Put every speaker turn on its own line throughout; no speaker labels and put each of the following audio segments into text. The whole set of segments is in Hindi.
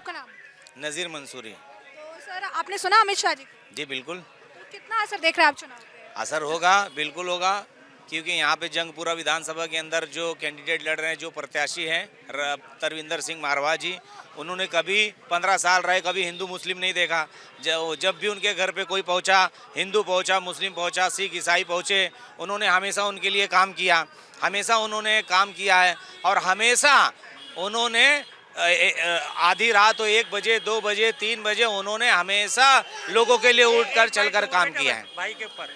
आपका नाम?
नज़ीर मंसूरी।
तो सर आपने सुना अमित शाह जी को?
जी बिल्कुल।
तो कितना असर देख रहे हैं आप चुनाव पे?
असर होगा, बिल्कुल होगा, क्योंकि यहाँ पे जंगपुरा विधानसभा के अंदर जो कैंडिडेट लड़ रहे हैं, जो प्रत्याशी हैं तरविंदर सिंह मारवा जी, उन्होंने कभी 15 साल रहे, कभी हिंदू मुस्लिम नहीं देखा। जब भी उनके घर पे कोई पहुँचा, हिंदू पहुँचा, मुस्लिम पहुँचा, सिख ईसाई पहुँचे, उन्होंने हमेशा उनके लिए काम किया, हमेशा उन्होंने काम किया है। और हमेशा उन्होंने आधी रात हो 1 बजे 2 बजे 3 बजे उन्होंने हमेशा लोगों के लिए उठकर चलकर काम किया है।
भाई के ऊपर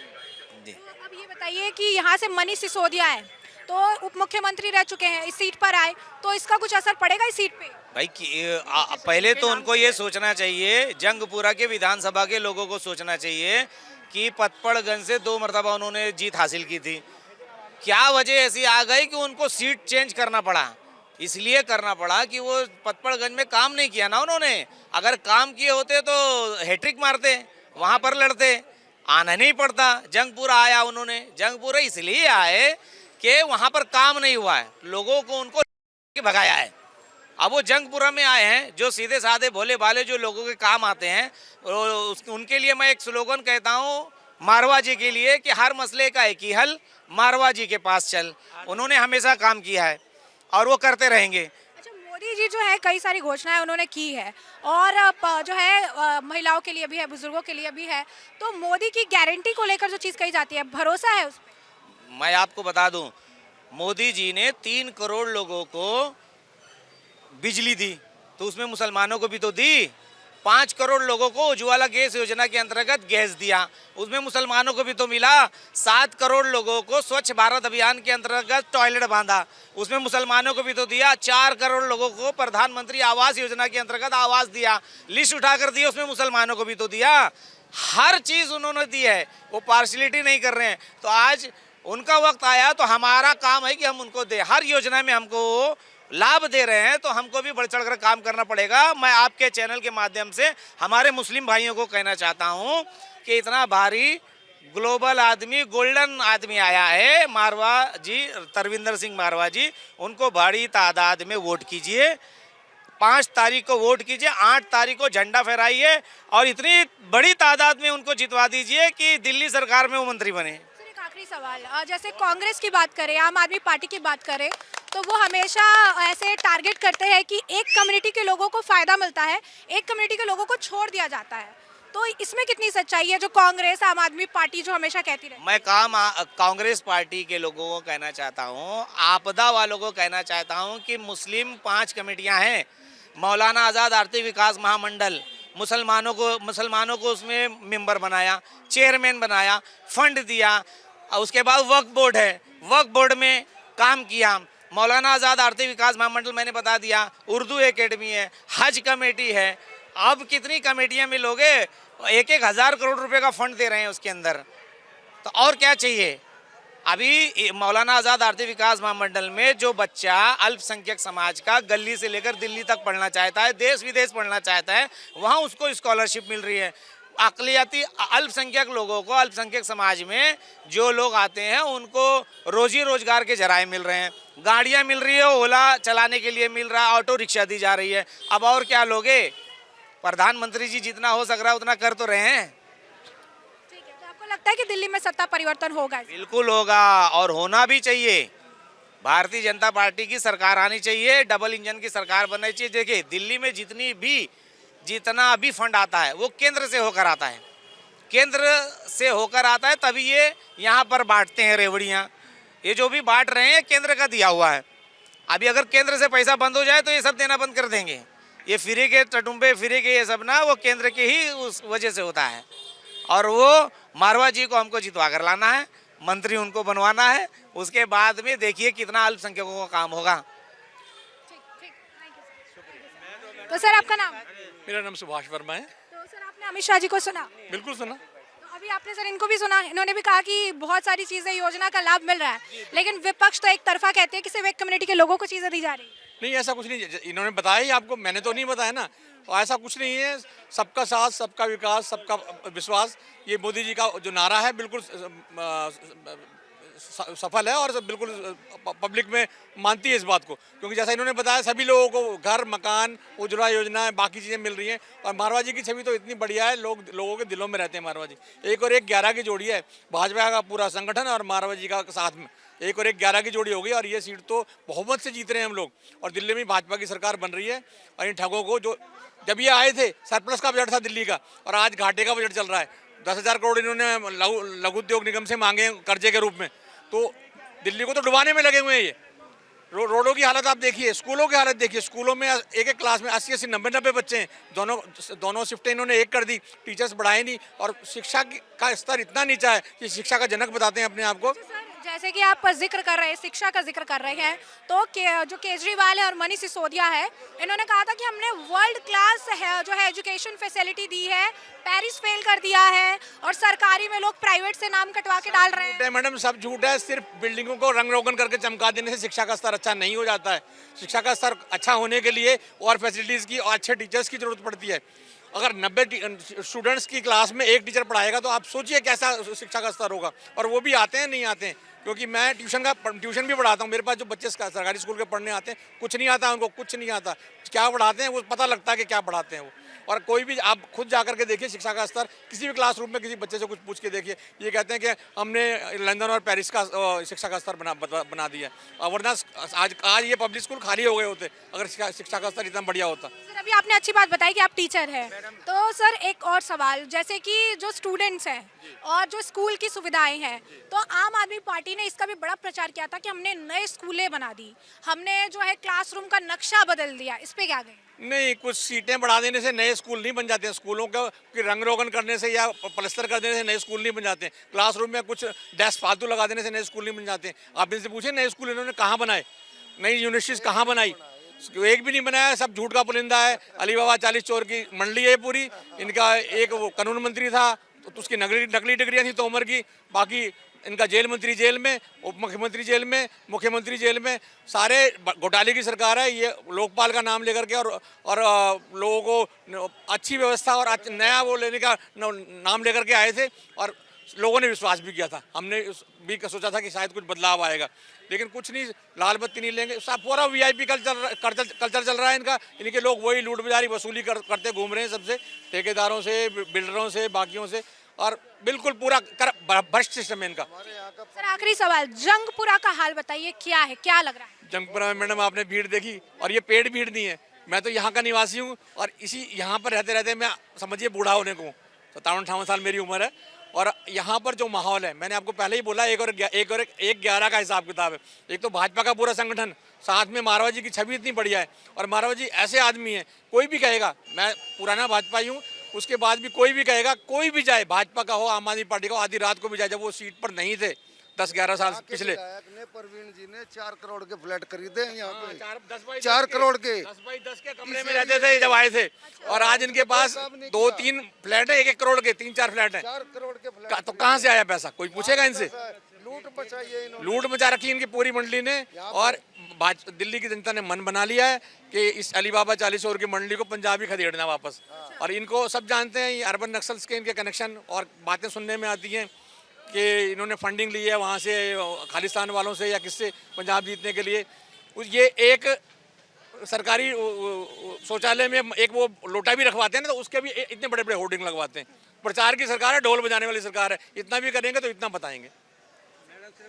जी।
तो अब ये बताइए कि यहाँ से मनीष सिसोदिया है तो उप मुख्यमंत्री रह चुके हैं, इस सीट पर आए तो इसका कुछ असर पड़ेगा इस सीट पे?
भाई पहले तो उनको ये सोचना चाहिए, जंगपुरा के विधानसभा के लोगों को सोचना चाहिए कि पतपड़गंज से 2 मरतबा उन्होंने जीत हासिल की थी। क्या वजह ऐसी आ गई कि उनको सीट चेंज करना पड़ा? इसलिए करना पड़ा कि वो पतपड़गंज में काम नहीं किया ना उन्होंने। अगर काम किए होते तो हैट्रिक मारते, वहाँ पर लड़ते, आना नहीं पड़ता। जंगपुरा आया उन्होंने, जंगपुरा इसलिए आए कि वहाँ पर काम नहीं हुआ है, लोगों को उनको भगाया है। अब वो जंगपुरा में आए हैं, जो सीधे साधे भोले भाले जो लोगों के काम आते हैं, उनके लिए मैं एक स्लोगन कहता हूँ मारवा जी के लिए कि हर मसले का एक ही हल, मारवा जी के पास चल। उन्होंने हमेशा काम किया है और वो करते रहेंगे।
अच्छा, मोदी जी जो है कई सारी घोषणाएं उन्होंने की है और जो है महिलाओं के लिए भी है, बुजुर्गों के लिए भी है, तो मोदी की गारंटी को लेकर जो चीज़ कही जाती है, भरोसा है उस पे?
मैं आपको बता दूं, मोदी जी ने 3 करोड़ लोगों को बिजली दी, तो उसमें मुसलमानों को भी तो दी। 5 करोड़ लोगों को उज्ज्वला गैस योजना के अंतर्गत गैस दिया, उसमें मुसलमानों को भी तो मिला। 7 करोड़ लोगों को स्वच्छ भारत अभियान के अंतर्गत टॉयलेट बांधा, उसमें मुसलमानों को भी तो दिया। 4 करोड़ लोगों को प्रधानमंत्री आवास योजना के अंतर्गत आवास दिया, लिस्ट उठाकर दिया, उसमें मुसलमानों को भी तो दिया। हर चीज़ उन्होंने दी है, वो पार्शलिटी नहीं कर रहे हैं। तो आज उनका वक्त आया तो हमारा काम है कि हम उनको दे, हर योजना में हमको लाभ दे रहे हैं, तो हमको भी बढ़ चढ़कर काम करना पड़ेगा। मैं आपके चैनल के माध्यम से हमारे मुस्लिम भाइयों को कहना चाहता हूं कि इतना भारी ग्लोबल आदमी, गोल्डन आदमी आया है मारवा जी, तरविंदर सिंह मारवा जी, उनको बड़ी तादाद में वोट कीजिए। 5 तारीख को वोट कीजिए, 8 तारीख को झंडा फहराइए और इतनी बड़ी तादाद में उनको जितवा दीजिए कि दिल्ली सरकार में वो मंत्री बने।
सर एक आखिरी सवाल, जैसे कांग्रेस की बात करें, आम आदमी पार्टी की बात करें, तो वो हमेशा ऐसे टारगेट करते हैं कि एक कम्युनिटी के लोगों को फ़ायदा मिलता है, एक कम्युनिटी के लोगों को छोड़ दिया जाता है। तो इसमें कितनी सच्चाई है जो कांग्रेस आम आदमी पार्टी जो हमेशा कहती रही?
मैं कांग्रेस पार्टी के लोगों को कहना चाहता हूँ, आपदा वालों को कहना चाहता हूँ कि मुस्लिम 5 कमेटियाँ हैं, मौलाना आज़ाद आर्थिक विकास महामंडल, मुसलमानों को उसमें मेंबर बनाया, चेयरमैन बनाया, फंड दिया। उसके बाद वक्फ बोर्ड है, वक्फ बोर्ड में काम किया। मौलाना आज़ाद आर्थिक विकास महामंडल मैंने बता दिया, उर्दू एकेडमी है, हज कमेटी है। अब कितनी कमेटियां मिलोगे? 1-1 हज़ार करोड़ रुपए का फंड दे रहे हैं उसके अंदर, तो और क्या चाहिए? अभी मौलाना आज़ाद आर्थिक विकास महामंडल में जो बच्चा अल्पसंख्यक समाज का गली से लेकर दिल्ली तक पढ़ना चाहता है, देश विदेश पढ़ना चाहता है, वहाँ उसको स्कॉलरशिप मिल रही है। अक़लियती अल्पसंख्यक लोगों को, अल्पसंख्यक समाज में जो लोग आते हैं उनको रोजी रोजगार के जराए मिल रहे हैं, गाड़ियाँ मिल रही है, ओला चलाने के लिए मिल रहा है, ऑटो रिक्शा दी जा रही है। अब और क्या लोगे? प्रधानमंत्री जी जितना हो सक रहा है उतना कर तो रहे हैं।
ठीक है, तो आपको लगता है कि दिल्ली में सत्ता परिवर्तन होगा?
बिल्कुल होगा और होना भी चाहिए। भारतीय जनता पार्टी की सरकार आनी चाहिए, डबल इंजन की सरकार बननी चाहिए। देखिए दिल्ली में जितना भी फंड आता है वो केंद्र से होकर आता है, केंद्र से होकर आता है, तभी ये यहाँ पर बांटते हैं रेवड़ियाँ। ये जो भी बांट रहे हैं केंद्र का दिया हुआ है। अभी अगर केंद्र से पैसा बंद हो जाए तो ये सब देना बंद कर देंगे। ये फ्री के टटुम्बे, फ्री के ये सब ना, वो केंद्र के ही उस वजह से होता है। और वो मारवा जी को हमको जितवा कर लाना है, मंत्री उनको बनवाना है, उसके बाद में देखिए कितना अल्पसंख्यकों का काम होगा।
तो सर आपका नाम?
मेरा नाम सुभाष वर्मा है।
तो सर आपने अमित शाह जी को सुना?
बिल्कुल सुना।
तो अभी आपने सर इनको भी सुना, इन्होंने भी कहा कि बहुत सारी चीजें योजना का लाभ मिल रहा है, लेकिन विपक्ष तो एक तरफा कहते हैं कि सिर्फ एक कम्युनिटी के लोगों को चीजें दी जा रही है।
नहीं, ऐसा कुछ नहीं, इन्होंने बताया ही आपको, मैंने तो नहीं बताया ना। और ऐसा कुछ नहीं है। सबका साथ, सबका विकास, सबका विश्वास, ये मोदी जी का जो नारा है बिल्कुल सफल है और बिल्कुल पब्लिक में मानती है इस बात को, क्योंकि जैसा इन्होंने बताया सभी लोगों को घर मकान उज्ज्वला योजना बाकी चीज़ें मिल रही हैं। और मारवाड़ जी की छवि तो इतनी बढ़िया है, लोगों के दिलों में रहते हैं मारवाड़ जी। 1 और 1 11 की जोड़ी है, भाजपा का पूरा संगठन और मारवाड़ जी का साथ में 1 और 1 11 की जोड़ी हो गई। और ये सीट तो बहुमत से जीत रहे हैं हम लोग, और दिल्ली में भाजपा की सरकार बन रही है। और इन ठगों को, जो जब ये आए थे सरप्लस का बजट था दिल्ली का, और आज घाटे का बजट चल रहा है। 10,000 करोड़ इन्होंने लघु उद्योग निगम से मांगे कर्जे के रूप में, तो दिल्ली को तो डुबाने में लगे हुए हैं ये। रोडों की हालत आप देखिए, स्कूलों की हालत देखिए। स्कूलों में एक एक क्लास में 80-80 90-90 बच्चे हैं। दोनों शिफ्टें इन्होंने एक कर दी, टीचर्स बढ़ाए नहीं, और शिक्षा का स्तर इतना नीचा है कि शिक्षा का जनक बताते हैं अपने आप को।
जैसे कि आप जिक्र कर रहे हैं, शिक्षा का जिक्र कर रहे हैं, तो जो केजरीवाल है और मनीष सिसोदिया है, इन्होंने कहा था कि हमने वर्ल्ड क्लास जो है एजुकेशन फैसिलिटी दी है, पेरिस फेल कर दिया है, और सरकारी में लोग प्राइवेट से नाम कटवा के डाल रहे हैं।
मैडम सब झूठ है। सिर्फ बिल्डिंगों को रंग रोगन करके चमका देने से शिक्षा का स्तर अच्छा नहीं हो जाता है। शिक्षा का स्तर अच्छा होने के लिए और फैसिलिटीज़ की और अच्छे टीचर्स की जरूरत पड़ती है। अगर 90 स्टूडेंट्स की क्लास में एक टीचर पढ़ाएगा तो आप सोचिए कैसा शिक्षा का स्तर होगा। और वो भी आते हैं नहीं आते हैं, क्योंकि मैं ट्यूशन भी पढ़ाता हूँ। मेरे पास जो बच्चे सरकारी स्कूल के पढ़ने आते हैं, कुछ नहीं आता उनको, कुछ नहीं आता। क्या पढ़ाते हैं वो पता लगता है कि क्या पढ़ाते हैं वो। और कोई भी आप खुद जा करके देखिए शिक्षा का स्तर, किसी भी क्लासरूम में किसी बच्चे से कुछ पूछ के देखिए, ये कहते हैं कि हमने लंदन और पेरिस का शिक्षा का स्तर बना दिया। और वरना आज ये पब्लिक स्कूल खाली हो गए होते अगर शिक्षा का स्तर इतना बढ़िया होता।
सर, अभी आपने अच्छी बात बताई कि आप टीचर हैं, तो सर एक और सवाल, जैसे कि जो स्टूडेंट्स हैं और जो स्कूल की सुविधाएं हैं, तो आम आदमी पार्टी ने इसका भी बड़ा प्रचार किया था कि हमने नए स्कूलें बना दी, हमने जो है क्लासरूम का नक्शा बदल दिया। इस पे क्या कहें?
नहीं, कुछ सीटें बढ़ा देने से नए स्कूल नहीं बन जाते हैं। स्कूलों का रंग रोगन करने से या प्लस्तर कर देने से नए स्कूल नहीं बन जाते हैं। क्लासरूम में कुछ डेस्क फालतू लगा देने से नए स्कूल नहीं बन जाते हैं। आप इनसे पूछे नए स्कूल इन्होंने कहाँ बनाए, नई यूनिवर्सिटीज कहाँ बनाई? एक भी नहीं बनाया, सब झूठ का पुलिंदा है। अली बाबा 40 चोर की मंडली है पूरी। इनका एक वो कानून मंत्री था तो उसकी नकली डिग्रियाँ थी तोमर की, बाकी इनका जेल मंत्री जेल में, उप मुख्यमंत्री जेल में, मुख्यमंत्री जेल में, सारे घोटाले की सरकार है ये। लोकपाल का नाम लेकर के और लोगों को अच्छी व्यवस्था और नया वो लेने का नाम लेकर के आए थे, और लोगों ने विश्वास भी किया था। हमने भी सोचा था कि शायद कुछ बदलाव आएगा, लेकिन कुछ नहीं, लाल बत्ती नहीं लेंगे। सब पूरा VIP कल्चर चल रहा है इनका। इनके लोग वही लूट बाजारी वसूली करते घूम रहे हैं सबसे, ठेकेदारों से, बिल्डरों से, बाकियों से, और बिल्कुल पूरा भ्रष्ट सिस्टम है इनका।
सर आखिरी सवाल, जंगपुरा का हाल बताइए, क्या है, क्या लग रहा है?
जंगपुरा में मैडम आपने भीड़ देखी, और ये पेड़ भीड़ नहीं है। मैं तो यहाँ का निवासी हूँ, और इसी यहाँ पर रहते रहते मैं समझिए बूढ़ा होने को, 57-58 साल मेरी उम्र है। और यहाँ पर जो माहौल है, मैंने आपको पहले ही बोला, 1 और 1 11 का हिसाब किताब है। एक तो भाजपा का पूरा संगठन, साथ में मारवाड़ जी की छवि इतनी बढ़िया है। और मारवाड़ जी ऐसे आदमी हैं, कोई भी कहेगा, मैं पुराना भाजपाई हूँ, उसके बाद भी कोई भी कहेगा, कोई भी जाए, भाजपा का हो, आम आदमी पार्टी का हो, आधी रात को भी जाए, जब वो सीट पर नहीं थे 10-11 साल पिछले,
प्रवीण जी ने 4 करोड़ के फ्लैट खरीदे हैं यहाँ पे।
4
करोड़ के
10 बाई 10 के कमरे में रहते थे जब आए थे। और आज इनके पास 2-3 फ्लैट है, 1-1 करोड़ के 3-4 फ्लैट है।
4 करोड़ के फ्लैट
तो कहाँ से आया पैसा, कोई पूछेगा इनसे?
लूट मचाई इन्होंने।
लूट मचा रखी इनकी पूरी मंडली ने। और दिल्ली की जनता ने मन बना लिया है कि इस अली बाबा 40 चोर की मंडली को पंजाब ही खदेड़ना वापस। और इनको सब जानते हैं, ये अर्बन नक्सल्स के इनके कनेक्शन और बातें सुनने में आती हैं कि इन्होंने फंडिंग ली है वहाँ से, खालिस्तान वालों से या किससे, पंजाब जीतने के लिए। ये एक सरकारी शौचालय में एक वो लोटा भी रखवाते हैं ना, तो उसके भी इतने बड़े बड़े होर्डिंग लगवाते हैं। प्रचार की सरकार है, ढोल बजाने वाली सरकार है। इतना भी करेंगे तो इतना बताएंगे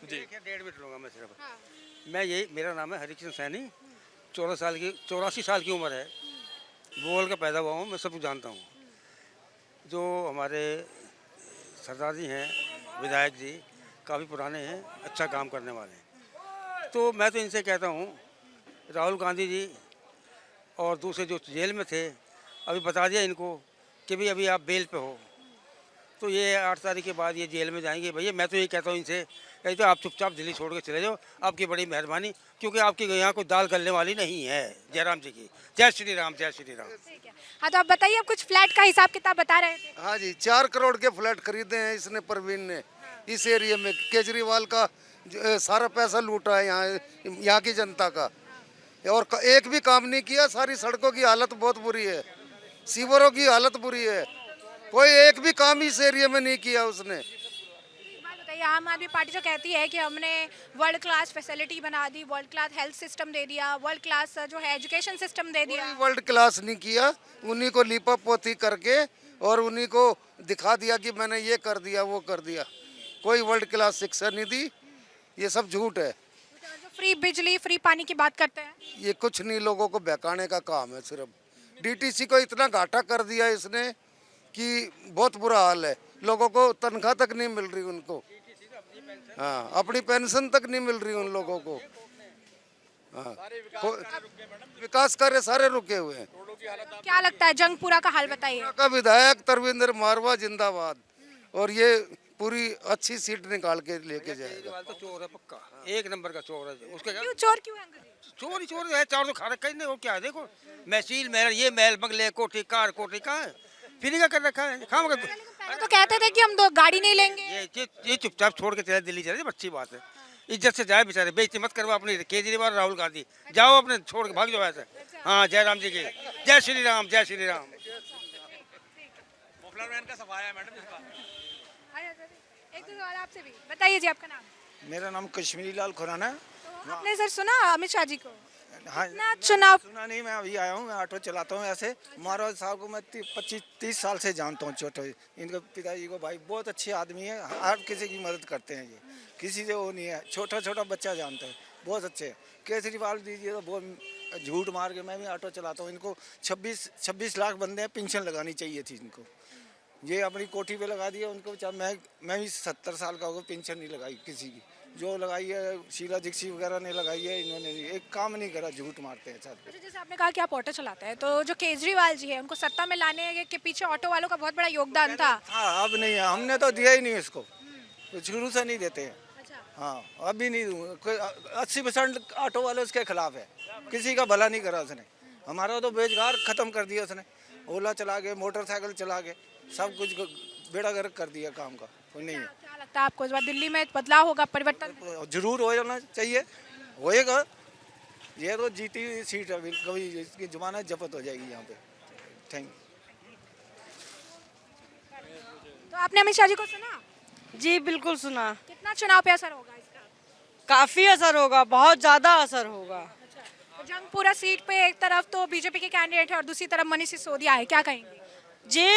जी।
1.5 मिनट लूँगा मैं सिर्फ। मैं यही, मेरा नाम है हरिकृष्ण सैनी, 84 साल की उम्र है, भोपाल का पैदा हुआ हूँ, मैं सब कुछ जानता हूँ। जो हमारे सरदार जी हैं, विधायक जी काफ़ी पुराने हैं, अच्छा काम करने वाले हैं। तो मैं तो इनसे कहता हूँ, राहुल गांधी जी और दूसरे जो जेल में थे, अभी बता दिया इनको कि भाई अभी आप बेल पे हो, तो ये 8 तारीख के बाद ये जेल में जाएंगे। भैया मैं तो ये कहता हूँ इनसे, कहीं तो आप चुपचाप दिल्ली छोड़ के चले जाओ, आपकी बड़ी मेहरबानी, क्योंकि आपके यहाँ कोई दाल गलने वाली नहीं है। जयराम जी की जय श्री राम, जय श्री राम।
हाँ, तो आप बताइए, आप कुछ फ्लैट का हिसाब किताब बता रहे थे।
हाँ जी, 4 करोड़ के फ्लैट खरीदे हैं इसने, प्रवीण ने, इस एरिया में। केजरीवाल का सारा पैसा लूटा है यहाँ की जनता का, और एक भी काम नहीं किया। सारी सड़कों की हालत बहुत बुरी है, सीवरों की हालत बुरी है, कोई एक भी काम इस एरिया में नहीं किया उसने।
बताइए, आम आदमी पार्टी जो कहती है कि हमने वर्ल्ड क्लास फैसिलिटी बना दी, वर्ल्ड क्लास हेल्थ सिस्टम दे दिया, वर्ल्ड क्लास जो है एजुकेशन सिस्टम दे दिया।
कोई वर्ल्ड क्लास नहीं किया, उन्हीं को लिपा पोती करके और उन्हीं को दिखा दिया कि मैंने ये कर दिया वो कर दिया। कोई वर्ल्ड क्लास शिक्षा नहीं दी, ये सब झूठ है।
जो फ्री बिजली फ्री पानी की बात करते हैं,
ये कुछ नहीं, लोगों को बहकाने का काम है सिर्फ। डीटीसी को इतना घाटा कर दिया इसने कि बहुत बुरा हाल है। लोगों को तनख्वाह तक नहीं मिल रही उनको, हाँ, अपनी पेंशन तक नहीं मिल रही उन लोगों को। हाँ, विकास कार्य सारे रुके हुए हैं।
क्या लगता है जंगपुरा का हाल बताइए।
का विधायक तरविंदर मारवा जिंदाबाद, और ये पूरी अच्छी सीट निकाल के लेके जाएगा।
केजरीवाल तो चोर है पक्का, एक नंबर का चोर है। उसका क्या
क्यों चोर क्यों है अंकल जी?
चोर ही चोर है, चार तो खा रखा ही नहीं। और क्या है, देखो महसील महल, ये महल बंगले कोठी कार कोठी कहाँ है, फ्री का कर रखा है। खाम कर
पहले तो कहते थे कि हम दो गाड़ी नहीं लेंगे।
ये चुपचाप छोड़ के चले दिल्ली चले, अच्छी बात है। इज्जत से जाए बेचारे, बेइज्जती मत करवा अपनी। केजरीवाल राहुल गांधी जाओ अपने, छोड़ के भाग जाओ ऐसे। हाँ, जय राम जी की जय श्री राम, जय श्री राम।
एक दो सवाल आपसे भी बताइए जी, आपका नाम?
मेरा नाम कश्मीरी लाल खुराना है।
तो आपने सर सुना अमित शाह जी को?
हाँ,
इतना चुनाव
सुना नहीं, मैं अभी आया हूँ, मैं ऑटो चलाता हूँ। ऐसे मारवाड़ साहब को मैं 25-30 साल से जानता हूँ। छोटे इनके पिताजी को, भाई बहुत अच्छे आदमी है, हर किसी की मदद करते हैं। ये किसी से वो नहीं है, छोटा छोटा बच्चा जानता है, बहुत अच्छे। केजरीवाल दीजिए तो बहुत झूठ मार के, मैं भी ऑटो चलाता हूँ। इनको 26 लाख बंदे हैं, पेंशन लगानी चाहिए थी इनको। ये अपनी कोठी पे लगा दिया उनको। मैं भी 70 साल का होगा, पेंशन नहीं लगाई किसी की। जो लगाई है शीला दीक्षित वगैरह ने लगाई है, इन्होंने एक काम नहीं करा, झूठ मारते हैं साथ।
अच्छा, जैसे आपने कहा कि आप ऑटो चलाते हैं, तो जो केजरीवाल जी है उनको सत्ता में लाने के पीछे ऑटो वालों का बहुत बड़ा योगदान था।
हाँ, अब नहीं है, हमने तो दिया ही नहीं इसको, तो शुरू से नहीं देते हैं।
अच्छा,
हाँ, अभी नहीं दूँ। 80% ऑटो वाले उसके खिलाफ है, किसी का भला नहीं करा उसने। हमारा तो बेरोजगार खत्म कर दिया उसने। ओला चला गए, मोटरसाइकिल चला गए, सब कुछ बेड़ा गर्क कर दिया, काम का कोई नहीं है।
क्या लगता है आपको इस बार दिल्ली में बदलाव होगा, परिवर्तन?
जरूर हो जाना चाहिए, होएगा। ये तो जीती सीट है, कभी इसकी जमानत जब्त हो जाएगी यहाँ पे। थैंक
तो आपने अमित शाह जी को सुना?
जी बिल्कुल सुना।
कितना चुनाव पे असर होगा इसका?
काफी असर होगा, बहुत ज्यादा असर होगा।
तो जंगपुरा सीट पे एक तरफ तो बीजेपी के कैंडिडेट है और दूसरी तरफ मनीष सिसोदिया है, क्या कहेंगे?
जी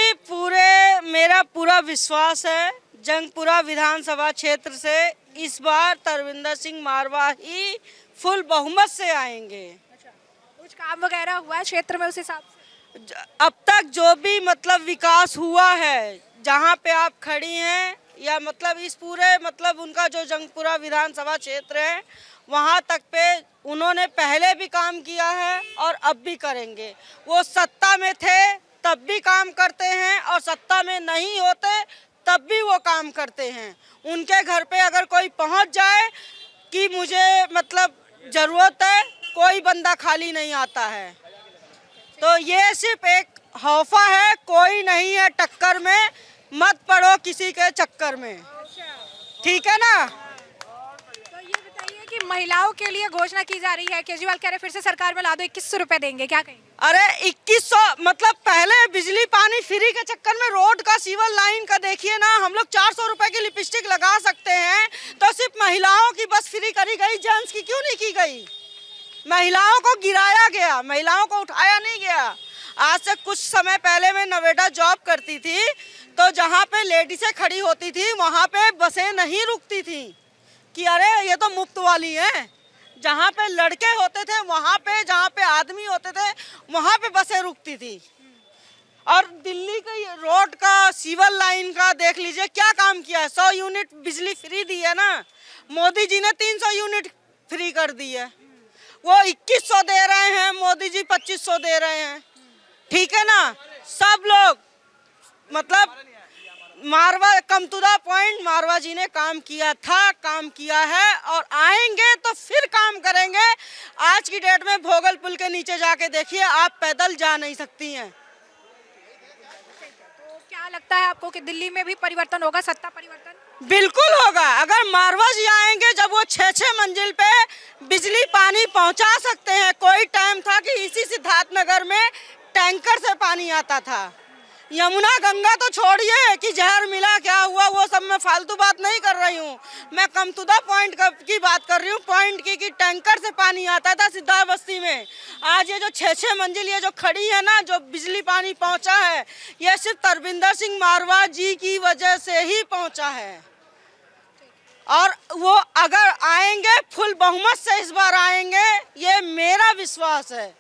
मेरा पूरा विश्वास है, जंगपुरा विधानसभा क्षेत्र से इस बार तरविंदर सिंह मारवा ही फुल बहुमत से आएंगे।
अच्छा, कुछ काम वगैरह हुआ है क्षेत्र में उस हिसाब से?
अब तक जो भी मतलब विकास हुआ है, जहाँ पे आप खड़ी हैं, या मतलब इस पूरे मतलब उनका जो जंगपुरा विधानसभा क्षेत्र है, वहाँ तक पे उन्होंने पहले भी काम किया है और अब भी करेंगे। वो सत्ता में थे तब भी काम करते हैं, और सत्ता में नहीं होते तब भी वो काम करते हैं। उनके घर पे अगर कोई पहुंच जाए कि मुझे मतलब ज़रूरत है, कोई बंदा खाली नहीं आता है। तो ये सिर्फ एक हौफा है, कोई नहीं है टक्कर में, मत पड़ो किसी के चक्कर में, ठीक है ना?
तो ये बताइए कि महिलाओं के लिए घोषणा की जा रही है, केजरीवाल कह रहे फिर से सरकार में ला दो, 2100 रुपए देंगे, क्या कहेंगे?
अरे 2100 मतलब पहले बिजली पानी फ्री के चक्कर में रोड का सिविल लाइन का देखिए ना, हम लोग 400 रुपए की लिपस्टिक लगा सकते हैं, तो सिर्फ महिलाओं की बस फ्री करी गई, जेंट्स की क्यों नहीं की गई? महिलाओं को गिराया गया, महिलाओं को उठाया नहीं गया। आज से कुछ समय पहले मैं नोएडा जॉब करती थी, तो जहाँ पे लेडीसें खड़ी होती थी वहाँ पे बसें नहीं रुकती थी कि अरे ये तो मुफ्त वाली है। जहाँ पे लड़के होते थे वहाँ पे, जहाँ पे आदमी होते थे वहाँ पे बसें रुकती थी। और दिल्ली के रोड का सिविल लाइन का देख लीजिए क्या काम किया है। 100 यूनिट बिजली फ्री दी है ना, मोदी जी ने 300 यूनिट फ्री कर दी है। वो 2100 दे रहे हैं, मोदी जी 2500 दे रहे हैं, ठीक है ना? सब लोग मतलब मारवा कम टू द पॉइंट, मारवा जी ने काम किया था, काम किया है और आएंगे तो फिर काम करेंगे। आज की डेट में भोगल पुल के नीचे जाके देखिए, आप पैदल जा नहीं सकती हैं।
तो क्या लगता है आपको कि दिल्ली में भी परिवर्तन होगा, सत्ता परिवर्तन?
बिल्कुल होगा। अगर मारवा जी आएंगे, जब वो 6-6 मंजिल पे बिजली पानी पहुंचा सकते हैं। कोई टाइम था कि इसी सिद्धार्थनगर में टैंकर से पानी आता था, यमुना गंगा तो छोड़िए कि जहर मिला क्या हुआ, वो सब मैं फालतू बात नहीं कर रही हूँ। मैं कम टू द पॉइंट की बात कर रही हूँ। पॉइंट की कि टैंकर से पानी आता था सिद्धा बस्ती में। आज ये जो 6-6 मंजिल ये जो खड़ी है ना, जो बिजली पानी पहुँचा है, ये सिर्फ तरविंदर सिंह मारवाह जी की वजह से ही पहुँचा है। और वो अगर आएंगे फुल बहुमत से इस बार आएंगे, ये मेरा विश्वास है।